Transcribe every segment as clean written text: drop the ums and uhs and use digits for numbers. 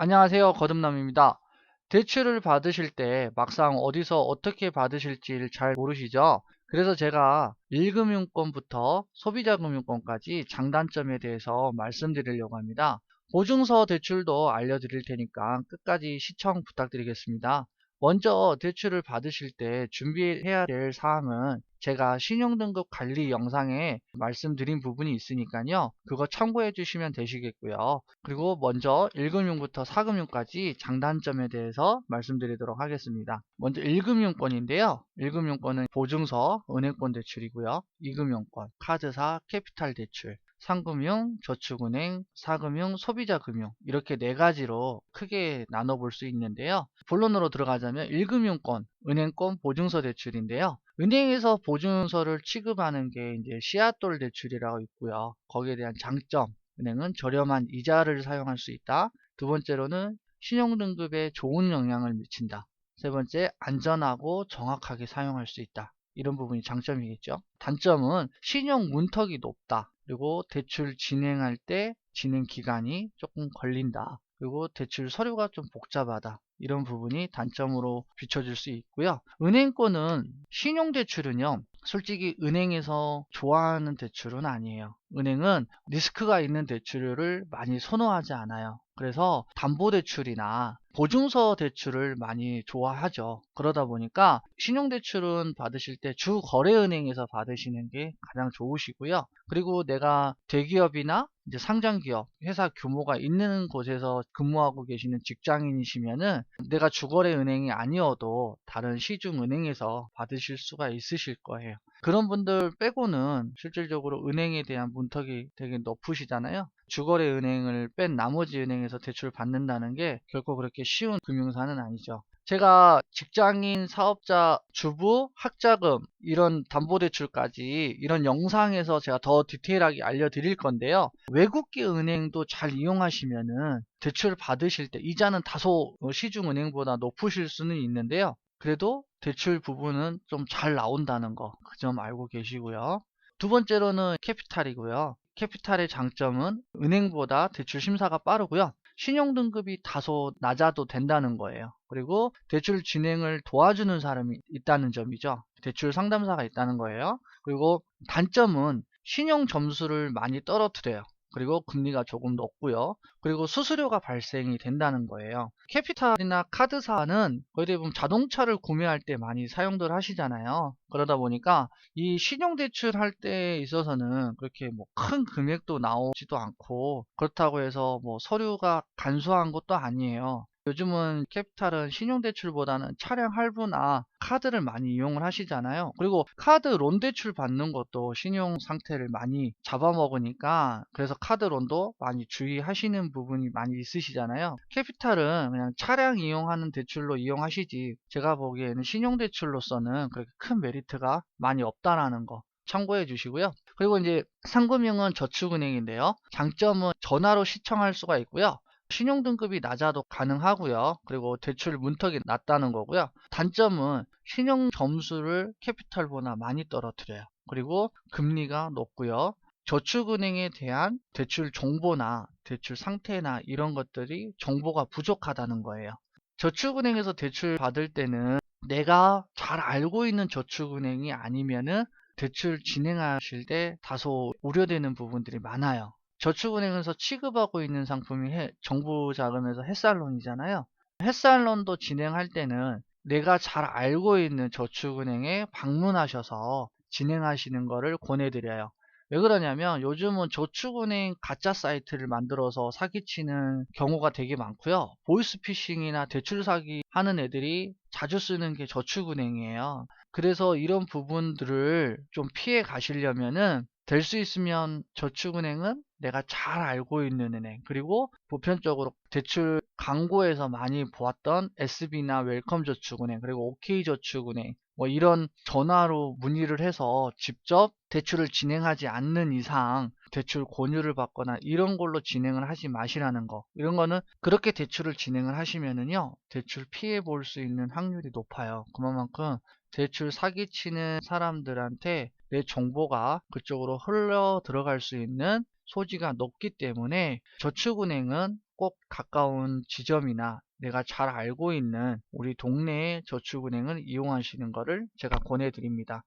안녕하세요. 거듭남입니다. 대출을 받으실 때 막상 어디서 어떻게 받으실지를 잘 모르시죠? 그래서 제가 1금융권부터 소비자금융권까지 장단점에 대해서 말씀드리려고 합니다. 보증서 대출도 알려드릴 테니까 끝까지 시청 부탁드리겠습니다. 먼저 대출을 받으실 때 준비해야 될 사항은 제가 신용등급 관리 영상에 말씀드린 부분이 있으니까요. 그거 참고해 주시면 되시겠고요. 그리고 먼저 1금융부터 4금융까지 장단점에 대해서 말씀드리도록 하겠습니다. 먼저 1금융권인데요. 1금융권은 보증서, 은행권 대출이고요. 2금융권, 카드사, 캐피탈 대출, 3금융, 저축은행, 4금융, 소비자금융 이렇게 네 가지로 크게 나눠볼 수 있는데요. 본론으로 들어가자면 1금융권, 은행권 보증서 대출인데요. 은행에서 보증서를 취급하는 게 이제 씨앗돌 대출이라고 있고요. 거기에 대한 장점, 은행은 저렴한 이자를 사용할 수 있다. 두 번째로는 신용등급에 좋은 영향을 미친다. 세 번째, 안전하고 정확하게 사용할 수 있다. 이런 부분이 장점이겠죠. 단점은 신용 문턱이 높다. 그리고 대출 진행할 때 진행 기간이 조금 걸린다. 그리고 대출 서류가 좀 복잡하다. 이런 부분이 단점으로 비춰질 수 있고요. 은행권은 신용대출은요, 솔직히 은행에서 좋아하는 대출은 아니에요. 은행은 리스크가 있는 대출을 많이 선호하지 않아요. 그래서 담보대출이나 보증서 대출을 많이 좋아하죠. 그러다 보니까 신용대출은 받으실 때 주거래은행에서 받으시는 게 가장 좋으시고요. 그리고 내가 대기업이나 이제 상장기업, 회사 규모가 있는 곳에서 근무하고 계시는 직장인이시면은 내가 주거래 은행이 아니어도 다른 시중은행에서 받으실 수가 있으실 거예요. 그런 분들 빼고는 실질적으로 은행에 대한 문턱이 되게 높으시잖아요. 주거래 은행을 뺀 나머지 은행에서 대출 받는다는 게 결코 그렇게 쉬운 금융사는 아니죠. 제가 직장인, 사업자, 주부, 학자금 이런 담보대출까지 이런 영상에서 제가 더 디테일하게 알려드릴 건데요. 외국계 은행도 잘 이용하시면은 대출 받으실 때 이자는 다소 시중은행보다 높으실 수는 있는데요. 그래도 대출 부분은 좀 잘 나온다는 거, 그 점 알고 계시고요. 두 번째로는 캐피탈이고요. 캐피탈의 장점은 은행보다 대출 심사가 빠르고요. 신용등급이 다소 낮아도 된다는 거예요. 그리고 대출 진행을 도와주는 사람이 있다는 점이죠. 대출 상담사가 있다는 거예요. 그리고 단점은 신용 점수를 많이 떨어뜨려요. 그리고 금리가 조금 높고요. 그리고 수수료가 발생이 된다는 거예요. 캐피탈이나 카드사는 거의 대부분 자동차를 구매할 때 많이 사용들 하시잖아요. 그러다 보니까 이 신용대출 할 때 있어서는 그렇게 뭐 큰 금액도 나오지도 않고 그렇다고 해서 뭐 서류가 간소한 것도 아니에요. 요즘은 캐피탈은 신용대출보다는 차량 할부나 카드를 많이 이용을 하시잖아요. 그리고 카드 론 대출 받는 것도 신용 상태를 많이 잡아먹으니까 그래서 카드 론도 많이 주의하시는 부분이 많이 있으시잖아요. 캐피탈은 그냥 차량 이용하는 대출로 이용하시지 제가 보기에는 신용대출로서는 그렇게 큰 메리트가 많이 없다라는 거 참고해 주시고요. 그리고 이제 상금융은 저축은행인데요. 장점은 전화로 시청할 수가 있고요. 신용등급이 낮아도 가능하고요. 그리고 대출 문턱이 낮다는 거고요. 단점은 신용 점수를 캐피탈보다 많이 떨어뜨려요. 그리고 금리가 높고요. 저축은행에 대한 대출 정보나 대출 상태나 이런 것들이 정보가 부족하다는 거예요. 저축은행에서 대출 받을 때는 내가 잘 알고 있는 저축은행이 아니면은 대출 진행하실 때 다소 우려되는 부분들이 많아요. 저축은행에서 취급하고 있는 상품이 정부 자금에서 햇살론이잖아요. 햇살론도 진행할 때는 내가 잘 알고 있는 저축은행에 방문하셔서 진행하시는 거를 권해드려요. 왜 그러냐면 요즘은 저축은행 가짜 사이트를 만들어서 사기치는 경우가 되게 많고요. 보이스피싱이나 대출 사기 하는 애들이 자주 쓰는 게 저축은행이에요. 그래서 이런 부분들을 좀 피해 가시려면은 될 수 있으면 저축은행은 내가 잘 알고 있는 은행, 그리고 보편적으로 대출 광고에서 많이 보았던 SB나 웰컴저축은행, 그리고 OK저축은행 뭐 이런 전화로 문의를 해서 직접 대출을 진행하지 않는 이상 대출 권유를 받거나 이런 걸로 진행을 하지 마시라는 거. 이런 거는 그렇게 대출을 진행을 하시면은요, 대출 피해 볼 수 있는 확률이 높아요. 그만큼 대출 사기치는 사람들한테 내 정보가 그쪽으로 흘러 들어갈 수 있는 소지가 높기 때문에 저축은행은 꼭 가까운 지점이나 내가 잘 알고 있는 우리 동네의 저축은행을 이용하시는 것을 제가 권해드립니다.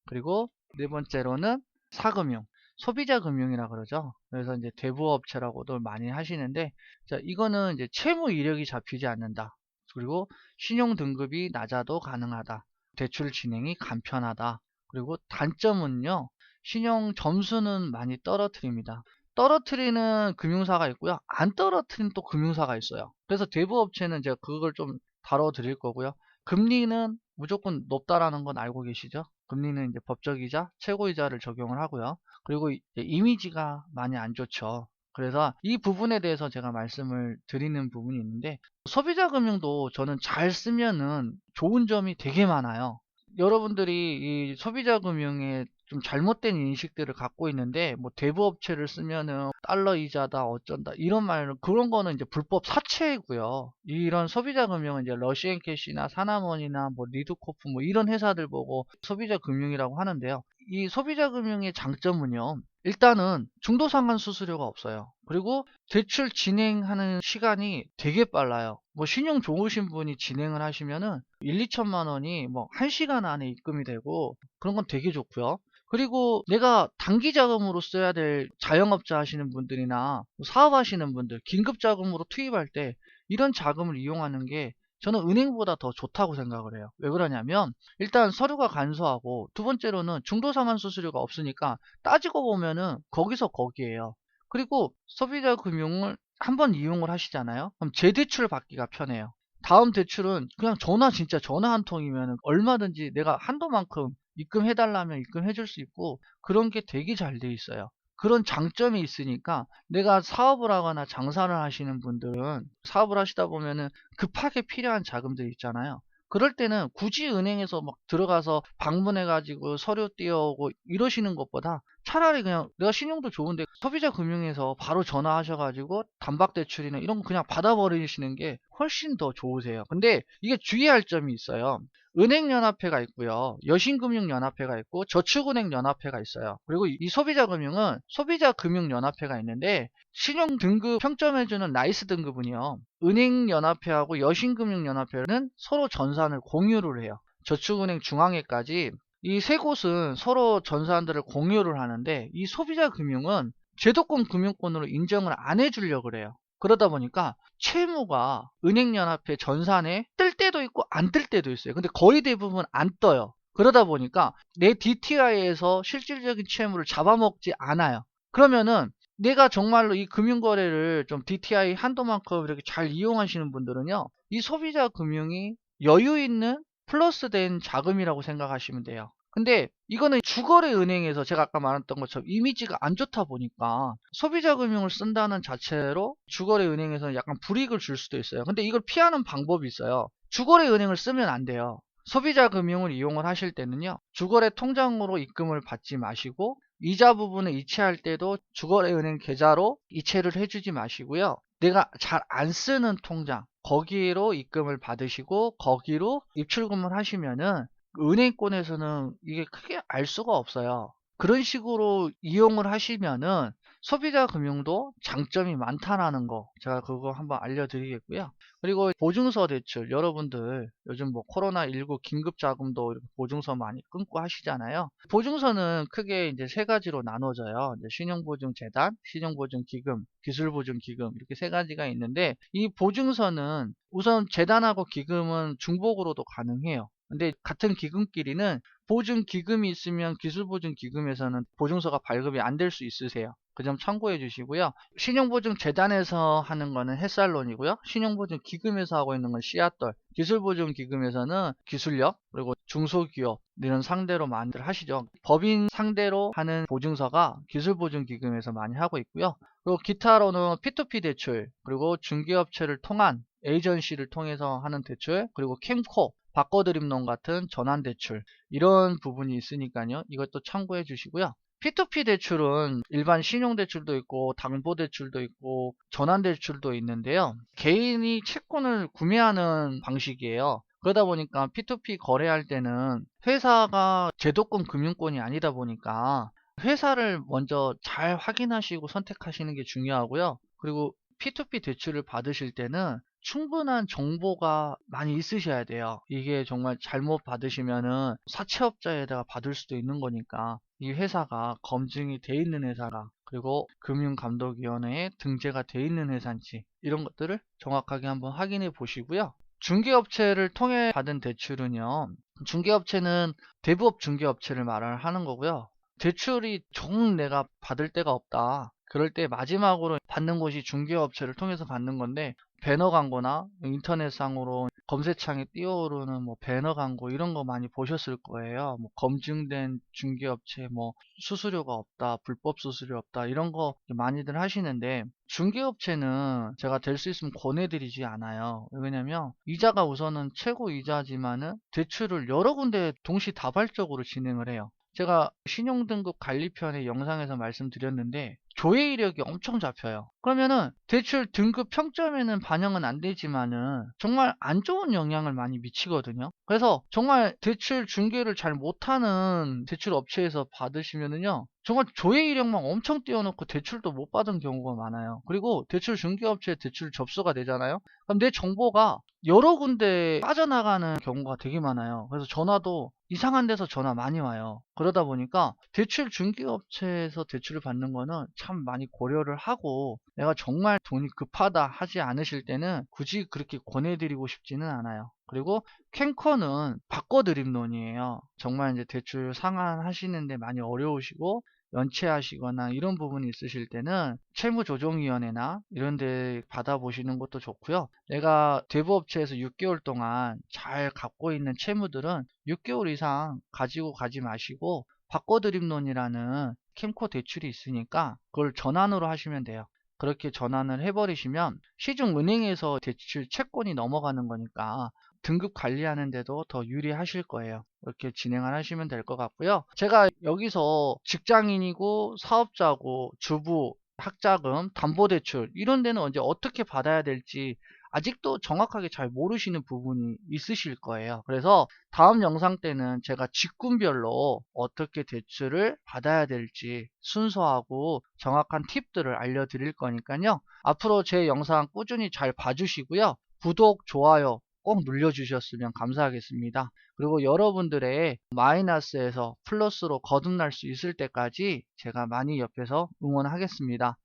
그리고 네 번째로는 사금융, 소비자 금융이라 그러죠. 그래서 이제 대부업체라고도 많이 하시는데, 자, 이거는 이제 채무 이력이 잡히지 않는다. 그리고 신용 등급이 낮아도 가능하다. 대출 진행이 간편하다. 그리고 단점은요, 신용 점수는 많이 떨어뜨립니다. 떨어뜨리는 금융사가 있고요, 안 떨어뜨리는 또 금융사가 있어요. 그래서 대부업체는 제가 그걸 좀 다뤄드릴 거고요. 금리는 무조건 높다라는 건 알고 계시죠? 금리는 이제 법적이자 최고이자를 적용을 하고요. 그리고 이미지가 많이 안 좋죠. 그래서 이 부분에 대해서 제가 말씀을 드리는 부분이 있는데, 소비자 금융도 저는 잘 쓰면은 좋은 점이 되게 많아요. 여러분들이 이 소비자 금융에 좀 잘못된 인식들을 갖고 있는데, 뭐 대부업체를 쓰면은 달러 이자다 어쩐다 이런 말은, 그런 거는 이제 불법 사채이고요. 이런 소비자 금융은 이제 러시앤캐시나 사나몬이나 뭐 리드코프 뭐 이런 회사들 보고 소비자 금융이라고 하는데요. 이 소비자 금융의 장점은요, 일단은 중도상환 수수료가 없어요. 그리고 대출 진행하는 시간이 되게 빨라요. 뭐 신용 좋으신 분이 진행을 하시면은 1, 2천만 원이 뭐 1시간 안에 입금이 되고, 그런 건 되게 좋고요. 그리고 내가 단기 자금으로 써야 될 자영업자 하시는 분들이나 사업하시는 분들, 긴급 자금으로 투입할 때 이런 자금을 이용하는 게 저는 은행보다 더 좋다고 생각을 해요. 왜 그러냐면, 일단 서류가 간소하고, 두 번째로는 중도상환 수수료가 없으니까 따지고 보면은 거기서 거기에요. 그리고 소비자 금융을 한번 이용을 하시잖아요. 그럼 재대출 받기가 편해요. 다음 대출은 그냥 진짜 전화 한 통이면 얼마든지 내가 한도만큼 입금해 달라면 입금해 줄 수 있고, 그런 게 되게 잘 돼 있어요. 그런 장점이 있으니까, 내가 사업을 하거나 장사를 하시는 분들은 사업을 하시다 보면은 급하게 필요한 자금들 있잖아요. 그럴 때는 굳이 은행에서 막 들어가서 방문해 가지고 서류 띄워오고 이러시는 것보다, 차라리 그냥 내가 신용도 좋은데 소비자 금융에서 바로 전화하셔 가지고 단박대출이나 이런 거 그냥 받아버리시는 게 훨씬 더 좋으세요. 근데 이게 주의할 점이 있어요. 은행연합회가 있고요, 여신금융연합회가 있고, 저축은행연합회가 있어요. 그리고 이 소비자금융은 소비자금융연합회가 있는데, 신용등급 평점해주는 나이스 등급은요, 은행연합회하고 여신금융연합회는 서로 전산을 공유를 해요. 저축은행 중앙회까지 이 세 곳은 서로 전산들을 공유를 하는데, 이 소비자금융은 제도권 금융권으로 인정을 안 해주려고 그래요. 그러다 보니까 채무가 은행연합회 전산에 뜰 때도 있고 안 뜰 때도 있어요. 근데 거의 대부분 안 떠요. 그러다 보니까 내 DTI에서 실질적인 채무를 잡아먹지 않아요. 그러면은 내가 정말로 이 금융거래를 좀 DTI 한도만큼 이렇게 잘 이용하시는 분들은요, 이 소비자 금융이 여유 있는 플러스된 자금이라고 생각하시면 돼요. 근데 이거는 주거래 은행에서 제가 아까 말했던 것처럼 이미지가 안 좋다 보니까 소비자 금융을 쓴다는 자체로 주거래 은행에서는 약간 불이익을 줄 수도 있어요. 근데 이걸 피하는 방법이 있어요. 주거래 은행을 쓰면 안 돼요. 소비자 금융을 이용을 하실 때는요, 주거래 통장으로 입금을 받지 마시고, 이자 부분을 이체할 때도 주거래 은행 계좌로 이체를 해주지 마시고요, 내가 잘 안 쓰는 통장, 거기로 입금을 받으시고 거기로 입출금을 하시면은 은행권에서는 이게 크게 알 수가 없어요. 그런 식으로 이용을 하시면은 소비자 금융도 장점이 많다라는 거, 제가 그거 한번 알려드리겠고요. 그리고 보증서 대출, 여러분들 요즘 뭐 코로나19 긴급자금도 이렇게 보증서 많이 끊고 하시잖아요. 보증서는 크게 이제 세 가지로 나눠져요. 이제 신용보증재단, 신용보증기금, 기술보증기금, 이렇게 세 가지가 있는데, 이 보증서는 우선 재단하고 기금은 중복으로도 가능해요. 근데 같은 기금끼리는 보증기금이 있으면 기술보증기금에서는 보증서가 발급이 안 될 수 있으세요. 그 점 참고해 주시고요. 신용보증재단에서 하는 거는 햇살론이고요, 신용보증기금에서 하고 있는 건 씨앗돌, 기술보증기금에서는 기술력, 그리고 중소기업 이런 상대로 많이들 하시죠. 법인 상대로 하는 보증서가 기술보증기금에서 많이 하고 있고요. 그리고 기타로는 P2P 대출, 그리고 중개업체를 통한 에이전시를 통해서 하는 대출, 그리고 캠코, 바꿔드림론 같은 전환대출, 이런 부분이 있으니까요, 이것도 참고해 주시고요. P2P 대출은 일반 신용대출도 있고 담보대출도 있고 전환대출도 있는데요, 개인이 채권을 구매하는 방식이에요. 그러다 보니까 P2P 거래할 때는 회사가 제도권 금융권이 아니다 보니까 회사를 먼저 잘 확인하시고 선택하시는 게 중요하고요. 그리고 P2P 대출을 받으실 때는 충분한 정보가 많이 있으셔야 돼요. 이게 정말 잘못 받으시면은 사채업자에다가 받을 수도 있는 거니까 이 회사가 검증이 돼 있는 회사가 그리고 금융감독위원회에 등재가 돼 있는 회사인지 이런 것들을 정확하게 한번 확인해 보시고요. 중개업체를 통해 받은 대출은요. 중개업체는 대부업 중개업체를 말을 하는 거고요. 대출이 정 내가 받을 데가 없다. 그럴 때 마지막으로 받는 곳이 중개업체를 통해서 받는 건데 배너 광고나 인터넷상으로 검색창에 띄어오르는 뭐 배너 광고 이런 거 많이 보셨을 거예요. 뭐 검증된 중개업체 뭐 수수료가 없다, 불법 수수료 없다 이런 거 많이들 하시는데 중개업체는 제가 될 수 있으면 권해드리지 않아요. 왜냐면 이자가 우선은 최고 이자지만은 대출을 여러 군데 동시다발적으로 진행을 해요. 제가 신용등급 관리편의 영상에서 말씀드렸는데 조회 이력이 엄청 잡혀요. 그러면은 대출 등급 평점에는 반영은 안 되지만은 정말 안 좋은 영향을 많이 미치거든요. 그래서 정말 대출 중개를 잘 못하는 대출 업체에서 받으시면은요. 정말 조회 이력만 엄청 띄워놓고 대출도 못 받은 경우가 많아요. 그리고 대출 중개업체에 대출 접수가 되잖아요. 그럼 내 정보가 여러 군데 빠져나가는 경우가 되게 많아요. 그래서 전화도 이상한 데서 전화 많이 와요. 그러다 보니까 대출 중개업체에서 대출을 받는 거는 참 많이 고려를 하고 내가 정말 돈이 급하다 하지 않으실 때는 굳이 그렇게 권해드리고 싶지는 않아요. 그리고 캔커는 바꿔드림론이에요. 정말 이제 대출 상환하시는데 많이 어려우시고 연체하시거나 이런 부분이 있으실 때는 채무조정위원회나 이런 데 받아보시는 것도 좋고요. 내가 대부업체에서 6개월 동안 잘 갖고 있는 채무들은 6개월 이상 가지고 가지 마시고 바꿔드림론이라는 캠코 대출이 있으니까 그걸 전환으로 하시면 돼요. 그렇게 전환을 해버리시면 시중은행에서 대출 채권이 넘어가는 거니까 등급 관리하는 데도 더 유리하실 거예요. 이렇게 진행을 하시면 될 것 같고요. 제가 여기서 직장인이고 사업자고 주부, 학자금, 담보대출 이런 데는 이제 어떻게 받아야 될지 아직도 정확하게 잘 모르시는 부분이 있으실 거예요. 그래서 다음 영상 때는 제가 직군별로 어떻게 대출을 받아야 될지 순서하고 정확한 팁들을 알려드릴 거니까요. 앞으로 제 영상 꾸준히 잘 봐주시고요. 구독, 좋아요 꼭 눌러주셨으면 감사하겠습니다. 그리고 여러분들의 마이너스에서 플러스로 거듭날 수 있을 때까지 제가 많이 옆에서 응원하겠습니다.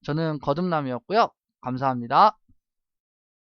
저는 거듭남이었고요. 감사합니다.